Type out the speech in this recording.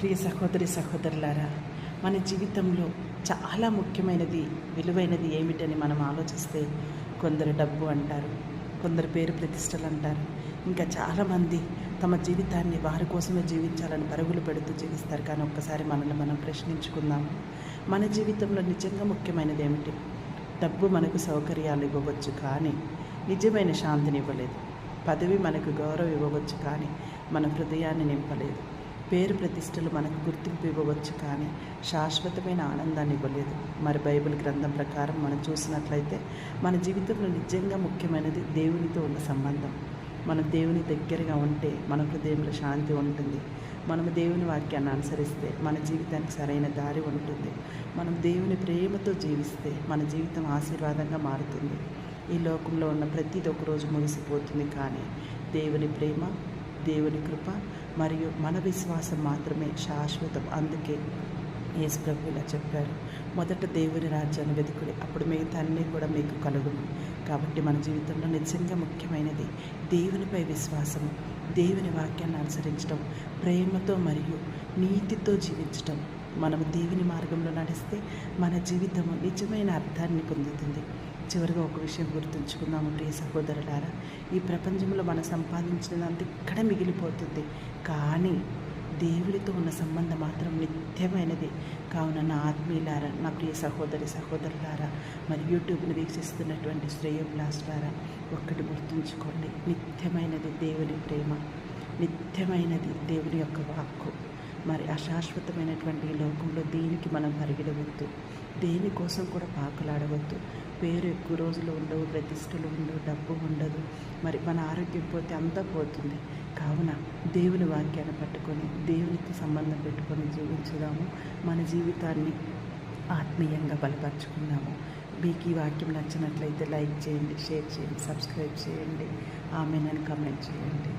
ప్రియ సహోదరి సహోదరులారా, మన జీవితంలో చాలా ముఖ్యమైనది విలువైనది ఏమిటని మనం ఆలోచిస్తే కొందరు డబ్బు అంటారు, కొందరు పేరు ప్రతిష్టలు అంటారు, ఇంకా చాలామంది తమ జీవితాన్ని వారి కోసమే జీవించాలని పరుగులు పెడుతూ జీవిస్తారు. కానీ ఒక్కసారి మనల్ని మనం ప్రశ్నించుకుందాము, మన జీవితంలో నిజంగా ముఖ్యమైనది ఏమిటి? డబ్బు మనకు సౌకర్యాలు ఇవ్వవచ్చు, కానీ నిజమైన శాంతిని ఇవ్వలేదు. పదవి మనకు గౌరవం ఇవ్వవచ్చు, కానీ మన హృదయాన్ని నింపలేదు. పేరు ప్రతిష్టలు మనకు గుర్తింపు ఇవ్వవచ్చు, కానీ శాశ్వతమైన ఆనందాన్ని ఇవ్వలేదు. మరి బైబిల్ గ్రంథం ప్రకారం మనం చూసినట్లయితే మన జీవితంలో నిజంగా ముఖ్యమైనది దేవునితో ఉన్న సంబంధం. మనం దేవుని దగ్గరగా ఉంటే మన హృదయంలో శాంతి ఉంటుంది. మనం దేవుని వాక్యాన్ని అనుసరిస్తే మన జీవితానికి సరైన దారి ఉంటుంది. మనం దేవుని ప్రేమతో జీవిస్తే మన జీవితం ఆశీర్వాదంగా మారుతుంది. ఈ లోకంలో ఉన్న ప్రతిదీ ఒకరోజు ముగిసిపోతుంది, కానీ దేవుని ప్రేమ, దేవుని కృప మరియు మన విశ్వాసం మాత్రమే శాశ్వతం. అందుకే యేసు ప్రభు ఇలా చెప్పారు, మొదట దేవుని రాజ్యాన్ని వెతుకుడి, అప్పుడు మిగతా అన్నీ కూడా మీకు కలుగును. కాబట్టి మన జీవితంలో నిజంగా ముఖ్యమైనది దేవునిపై విశ్వాసము, దేవుని వాక్యాన్ని అనుసరించడం, ప్రేమతో మరియు నీతితో జీవించడం. మనము దేవుని మార్గంలో నడిస్తే మన జీవితము నిజమైన అర్థాన్ని పొందుతుంది. చివరిగా ఒక విషయం గుర్తుంచుకుందాము ప్రియ సహోదరులారా, ఈ ప్రపంచంలో మనం సంపాదించినంత ఇక్కడ మిగిలిపోతుంది, కానీ దేవుడితో ఉన్న సంబంధం మాత్రం నిత్యమైనది. కావున నా ఆత్మీయులారా, నా ప్రియ సహోదరి సహోదరులారా, మరి యూట్యూబ్ని వీక్షిస్తున్నటువంటి శ్రేయోభిలాషులారా, ఒక్కటి గుర్తుంచుకోండి, నిత్యమైనది దేవుని ప్రేమ, నిత్యమైనది దేవుని యొక్క వాక్కు. మరి అశాశ్వతమైనటువంటి ఈ లోకంలో దేనికి మనం పరిగెడవద్దు, దేనికోసం కూడా పాకులాడవద్దు. పేరు ఎక్కువ రోజులు ఉండవు, ప్రతిష్టలు ఉండవు, డబ్బు ఉండదు, మరి మన ఆరోగ్యం పోతే అంతా పోతుంది. కావున దేవుని వాక్యాన్ని పట్టుకొని దేవునితో సంబంధం పెట్టుకొని జీవించుదాము. మన జీవితాన్ని ఆత్మీయంగా బలపరుచుకుందాము. మీకు ఈ వాక్యం నచ్చినట్లయితే లైక్ చేయండి, షేర్ చేయండి, సబ్స్క్రైబ్ చేయండి, ఆమెన్ అని కామెంట్ చేయండి.